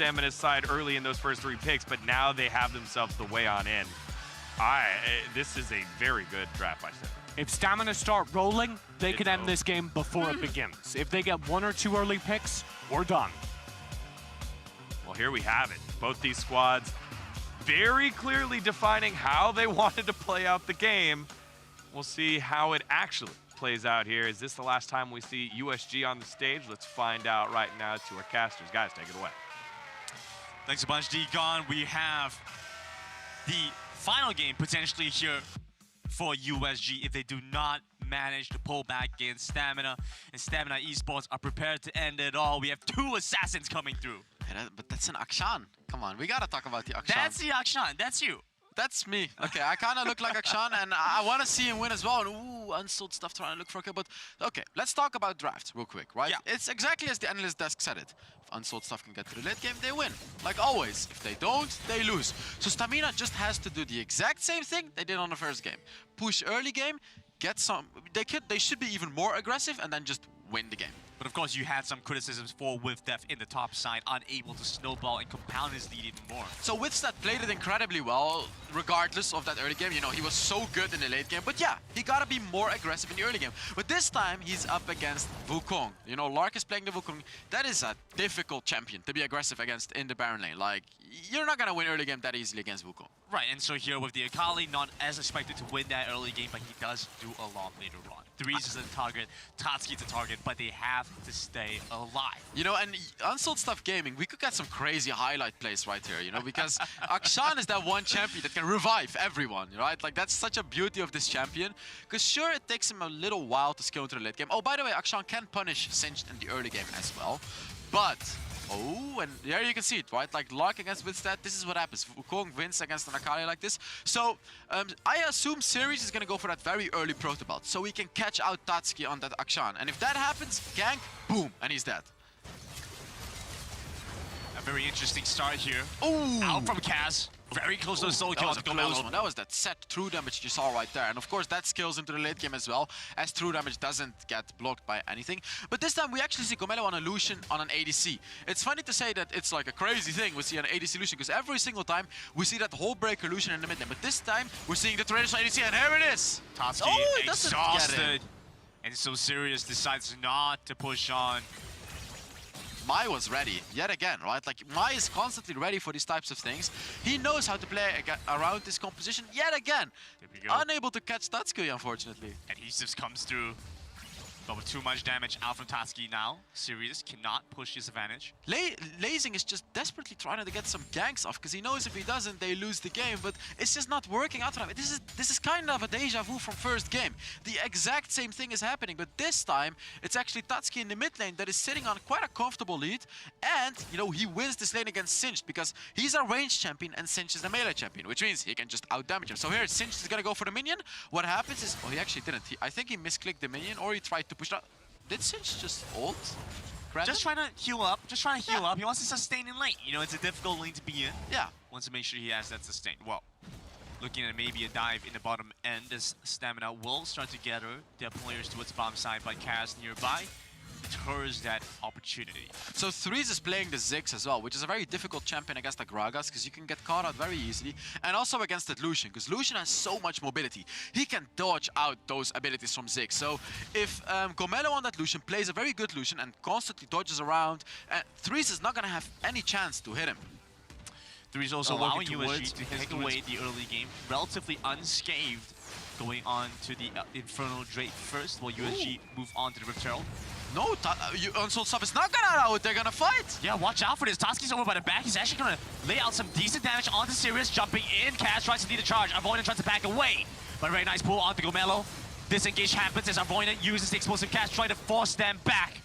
Stamina's side early in those first 3 picks, but now they have themselves the way on in. This is a very good draft by Stamina. If Stamina start rolling, they could end this game before it begins. If they get 1 or 2 early picks, we're done. Well, here we have it. Both these squads very clearly defining how they wanted to play out the game. We'll see how it actually plays out here. Is this the last time we see USG on the stage? Let's find out right now to our casters. Guys, take it away. Thanks a bunch, D-Gon. We have the final game potentially here for USG if they do not manage to pull back against Stamina. And Stamina Esports are prepared to end it all. We have 2 assassins coming through. Yeah, but that's an Akshan. Come on, we gotta talk about the Akshan. That's the Akshan. That's you. That's me. Okay, I kind of look like Akshan, and I want to see him win as well. And ooh, unsold stuff trying to look for a kill. But okay, let's talk about drafts real quick, right? Yeah. It's exactly as the analyst desk said it. If unsold stuff can get to the late game, they win. Like always. If they don't, they lose. So Stamina just has to do the exact same thing they did on the first game. Push early game, get some. They should be even more aggressive, and then just win the game. But of course, you had some criticisms for Withdef in the top side, unable to snowball and compound his lead even more. So Withdef played it incredibly well, regardless of that early game. You know, he was so good in the late game. But yeah, he gotta be more aggressive in the early game. But this time, he's up against Wukong. You know, Lark is playing the Wukong. That is a difficult champion to be aggressive against in the Baron lane. Like, you're not gonna win early game that easily against Wukong. Right, and so here with the Akali, not as expected to win that early game, but he does do a lot later on. Threes is the target, Tatsuki's the target, but they have to stay alive. You know, and Unsold Stuff Gaming, we could get some crazy highlight plays right here, you know, because Akshan is that one champion that can revive everyone, right? Like, that's such a beauty of this champion. Because sure, it takes him a little while to scale into the late game. Oh, by the way, Akshan can punish Singed in the early game as well. But, oh, and there you can see it, right? Like, Lark against Withstat, this is what happens. Wukong wins against an Akali like this. So, I assume Series is going to go for that very early protobelt, so we can catch out Tatsuki on that Akshan. And if that happens, gank, boom, and he's dead. A very interesting start here. Ooh! Out from Kaz. Very close to the solo kill on the Gomelo. That was that set true damage you saw right there. And of course that scales into the late game as well, as true damage doesn't get blocked by anything. But this time we actually see Gomelo on a Lucian on an ADC. It's funny to say that it's like a crazy thing we see an ADC Lucian, because every single time we see that whole breaker Lucian in the mid lane. But this time we're seeing the traditional ADC, and here it is! Tatsuki exhausted. And so Sirius decides not to push on. Mai was ready, yet again, right? Like, Mai is constantly ready for these types of things. He knows how to play around this composition, yet again. There we go. Unable to catch Tatsuki, unfortunately. Adhesives comes through, but with too much damage out from Tatsuki now, Sirius cannot push his advantage. Lazing is just desperately trying to get some ganks off, because he knows if he doesn't, they lose the game, but it's just not working out for him. This is kind of a deja vu from first game. The exact same thing is happening, but this time, it's actually Tatsuki in the mid lane that is sitting on quite a comfortable lead, and, you know, he wins this lane against Singed, because he's a ranged champion, and Singed is a melee champion, which means he can just out-damage him. So here, Singed is gonna go for the minion. What happens is, oh, he actually didn't. I think he misclicked the minion, or he tried to push out. Did Singed just ult? Just trying to heal up. Just trying to heal up. He wants to sustain in lane. You know, it's a difficult lane to be in. Yeah. Wants to make sure he has that sustain. Well, looking at maybe a dive in the bottom end, this Stamina will start to gather their players towards bottom side by Kaz nearby. Deters that opportunity. So Threes is playing the Ziggs as well, which is a very difficult champion against the Gragas, because you can get caught out very easily. And also against the Lucian, because Lucian has so much mobility. He can dodge out those abilities from Ziggs. So if Gomelo on that Lucian plays a very good Lucian and constantly dodges around, Threes is not going to have any chance to hit him. Threes also allowing USG to take away the early game, relatively unscathed, going on to the Infernal Drake first, while USG move on to the Rift Herald. No, Unsold Stuff is not gonna allow it. They're gonna fight. Yeah, watch out for this. Tatsuki's over by the back. He's actually gonna lay out some decent damage onto Sirius, jumping in. Kaz tries to lead the charge. Avoidant tries to back away. But a very nice pull onto Gomelo. Disengage happens as Avoidant uses the explosive Kaz, trying to force them back.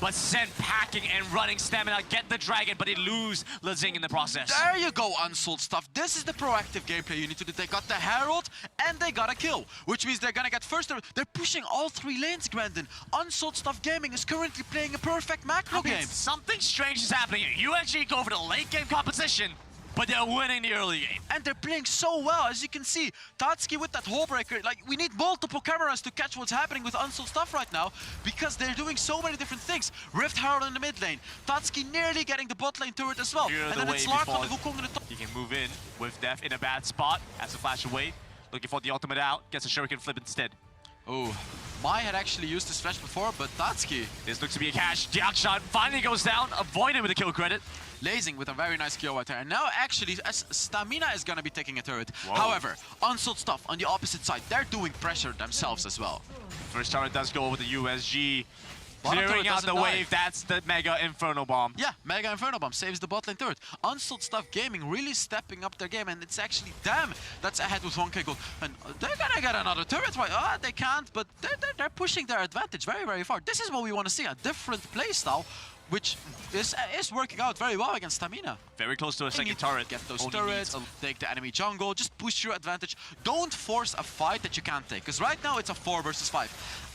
But sent packing and running Stamina, get the dragon, but they lose Lazing in the process. There you go, Unsold Stuff. This is the proactive gameplay you need to do. They got the Herald, and they got a kill, which means they're gonna get first. They're pushing all 3 lanes, Grandin. Unsold Stuff Gaming is currently playing a perfect macro game. Something strange is happening here. USG go for the late game composition, but they're winning the early game. And they're playing so well, as you can see. Tatsuki with that hole breaker, like, we need multiple cameras to catch what's happening with Unsold Stuff right now, because they're doing so many different things. Rift Herald in the mid lane, Tatsuki nearly getting the bot lane turret as well. Clear And the then way it's Lark on before the Wukong in the top. He can move in with Def in a bad spot, has to flash away, looking for the ultimate out, gets a shuriken flip instead. Oh, Mai had actually used this flash before, but Tatsuki. This looks to be a cash. The shot finally goes down, avoided with a kill credit. Lazing with a very nice kill right there. And now actually, as Stamina is gonna be taking a turret. Whoa. However, Unsold Stuff on the opposite side, they're doing pressure themselves as well. First turret does go over the USG. Bottom Clearing turret out the doesn't die. wave, that's the Mega Inferno Bomb. Yeah, Mega Inferno Bomb saves the bot lane turret. Unsold Stuff Gaming really stepping up their game, and it's actually them that's ahead with 1k gold. And they're gonna get another turret, right? They can't, but they're pushing their advantage very, very far. This is what we want to see, a different playstyle, which is working out very well against Stamina. Very close to a They second need to turret. Get those Only turrets, needs take the enemy jungle, just push your advantage. Don't force a fight that you can't take, because right now it's a 4 versus 5.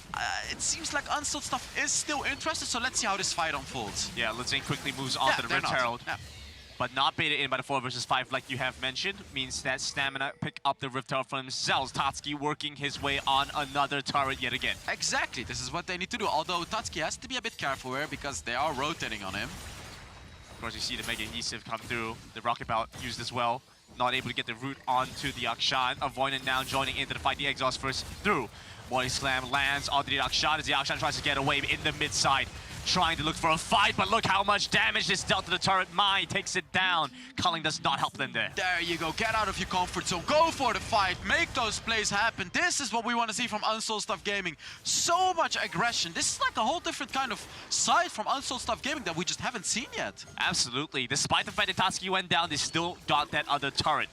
It seems like Unsold Stuff is still interested, so let's see how this fight unfolds. Yeah, Lizing quickly moves on to the they're Rift not. Herald. Yeah. But not baited in by the 4 versus 5 like you have mentioned, means that Stamina pick up the Rift Herald for themselves. Tatsuki working his way on another turret yet again. Exactly, this is what they need to do, although Tatsuki has to be a bit careful here because they are rotating on him. Of course, you see the Mega Adhesive come through. The Rocket Bout used as well. Not able to get the root onto the Akshan. Avoidant now joining into the fight. The Exhaust first through. Body Slam lands onto the Akshan as the Akshan tries to get away in the mid side. Trying to look for a fight, but look how much damage this dealt to the turret. Mai takes it down. Culling does not help them there. There you go, get out of your comfort zone, go for the fight, make those plays happen. This is what we want to see from Unsold Stuff Gaming. So much aggression. This is like a whole different kind of side from Unsold Stuff Gaming that we just haven't seen yet. Absolutely. Despite the fact that Tatsuki went down, they still got that other turret.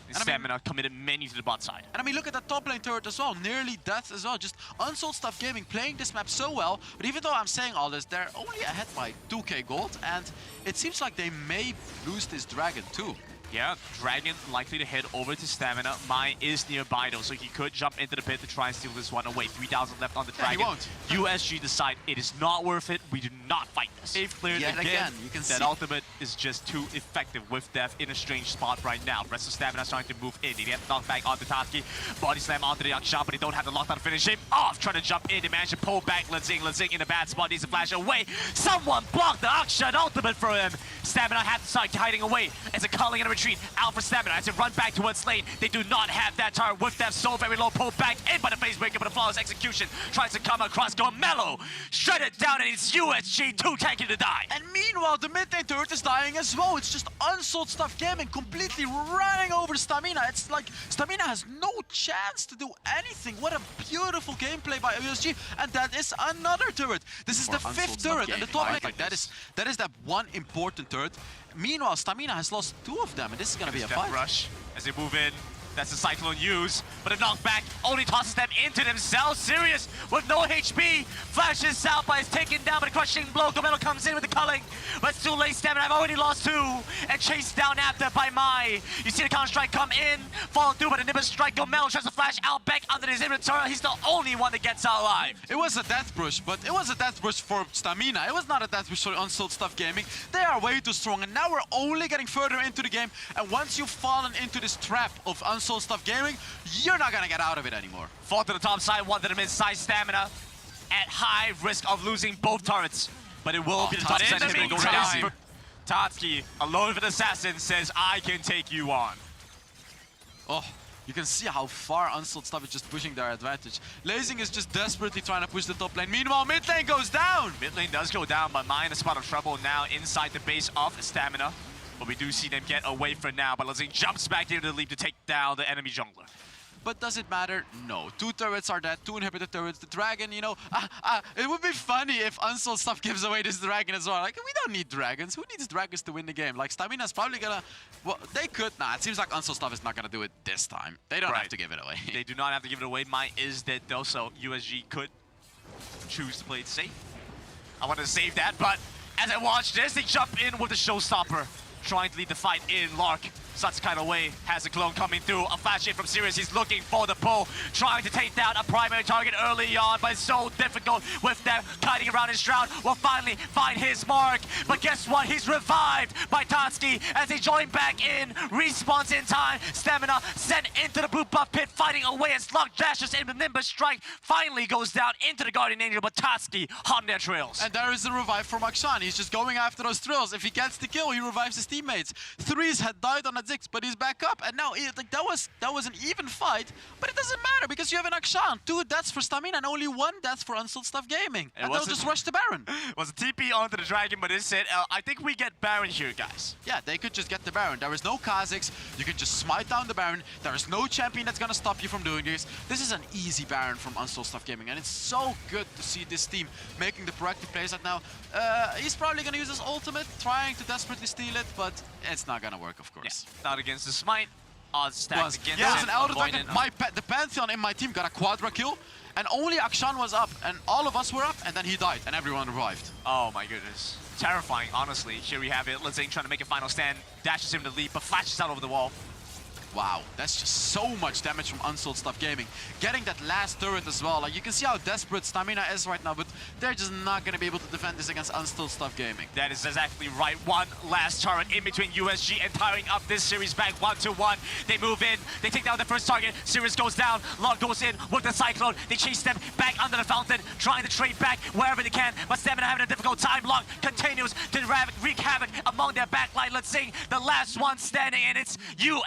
And I mean- Stamina committed many to the bot side. And I mean, look at that top lane turret as well, nearly death as well. Just Unsold Stuff Gaming playing this map so well, but even though I'm saying all this, they're only ahead by 2k gold, and it seems like they may lose this dragon too. Yeah, Dragon likely to head over to Stamina. Mai is nearby though, so he could jump into the pit to try and steal this one away. 3,000 left on the Yeah, he Dragon. won't. USG decide it is not worth it. We do not fight this. They've cleared Yet again, you can that see- ultimate is just too effective with Death in a strange spot right now. Rest of Stamina starting to move in. They get knocked back onto Tatsuki. Body slam onto the Akshan, but they don't have the lockdown to finish him off. Trying to jump in. They manage to pull back Lizing. Lizing in a bad spot. Needs to flash away. Someone blocked the Akshan ultimate for him. Stamina had to start hiding away. As a calling and a retreat. Out for Stamina as they run back towards lane. They do not have that turret with them. So very low. Pulled back in by the face breaker, but a flawless execution. Tries to come across. Go mellow. Shred it down, and it's USG too tanky to die. And meanwhile, the mid lane turret is dying as well. It's just Unsold Stuff Gaming completely running over Stamina. It's like Stamina has no chance to do anything. What a beautiful gameplay by USG. And that is another turret. This is For the Unsold 5th Stuff turret. And the Gaming, top right? lane, that is that one important turret. Meanwhile, Stamina has lost 2 of them, and this is gonna be a Death fight. rush as they move in. That's the Cyclone use, but a knockback only tosses them into themselves. Sirius with no HP, flashes out, but is taken down by the crushing blow. Gomelo comes in with the culling, but it's too late. Stamina, I've already lost 2, and chased down after by Mai. You see the counter strike come in, fall through by the Nimbus strike. Gomelo tries to flash out back under his inventory. He's the only one that gets out alive. It was a death brush, but it was a death brush for Stamina. It was not a death brush for Unsold Stuff Gaming. They are way too strong, and now we're only getting further into the game. And once you've fallen into this trap of Unsold Stuff Gaming, you're not gonna get out of it anymore. Fall to the top side, one to the mid side. Stamina at high risk of losing both turrets, but it will be the top Tatsuki side is hit going go crazy. down. Tatsuki, alone with an assassin, says, I can take you on. Oh, you can see how far Unsold Stuff is just pushing their advantage. Lazing is just desperately trying to push the top lane. Meanwhile, mid lane goes down. Mid lane does go down, but Mai in a spot of trouble now inside the base of Stamina. But we do see them get away for now, but Lizing jumps back into the leap to take down the enemy jungler. But does it matter? No. 2 turrets are dead, 2 inhibitor turrets. The dragon, you know, it would be funny if Unsold Stuff gives away this dragon as well. Like, we don't need dragons. Who needs dragons to win the game? Like, Stamina's probably gonna... Well, they could. Nah, it seems like Unsold Stuff is not gonna do it this time. They don't have Right. to give it away. They do not have to give it away. Mai is dead though, so USG could choose to play it safe. I want to save that, but as I watch this, they jump in with the showstopper, trying to lead the fight in. Lark Such kind of way has a clone coming through. A flash hit from Sirius. He's looking for the pull, trying to take down a primary target early on, but it's so difficult with them kiting around his shroud. Will finally find his mark, but guess what? He's revived by Tatsuki as he joined back in. Respawns in time. Stamina sent into the blue buff pit, fighting away as Luck dashes in. The Nimbus strike finally goes down into the Guardian Angel, but Tatsuki on their trails. And there is the revive from Akshan. He's just going after those thrills. If he gets the kill, he revives his teammates. Threes had died on a Ziggs, but he's back up. And now, like that was an even fight, but it doesn't matter because you have an Akshan. 2 deaths for Stamina and only 1 death for Unsold Stuff Gaming. And they'll just rush the Baron. Was a TP onto the Dragon, but it's it. I think we get Baron here, guys. Yeah, they could just get the Baron. There is no Kha'Zix. You can just smite down the Baron. There is no champion that's gonna stop you from doing this. This is an easy Baron from Unsold Stuff Gaming, and it's so good to see this team making the proactive plays right now. He's probably gonna use his ultimate, trying to desperately steal it, but it's not gonna work, of course. Yeah, not against the smite. Odds stacked against There was it. an Elder Avoidant. Dragon. The Pantheon in my team got a quadra kill, and only Akshan was up, and all of us were up, and then he died, and everyone revived. Oh my goodness. Terrifying, honestly. Here we have it. Litzing trying to make a final stand. Dashes him to the lead, but flashes out over the wall. Wow, that's just so much damage from Unsold Stuff Gaming. Getting that last turret as well. Like, you can see how desperate Stamina is right now, but they're just not going to be able to defend this against Unsold Stuff Gaming. That is exactly right. One last turret in between USG and tiring up this series back 1-1. They move in. They take down the first target. Sirius goes down. Log goes in with the Cyclone. They chase them back under the fountain, trying to trade back wherever they can. But Stamina having a difficult time. Log continues to wreak havoc among their backline. Let's sing the last one standing, and it's you.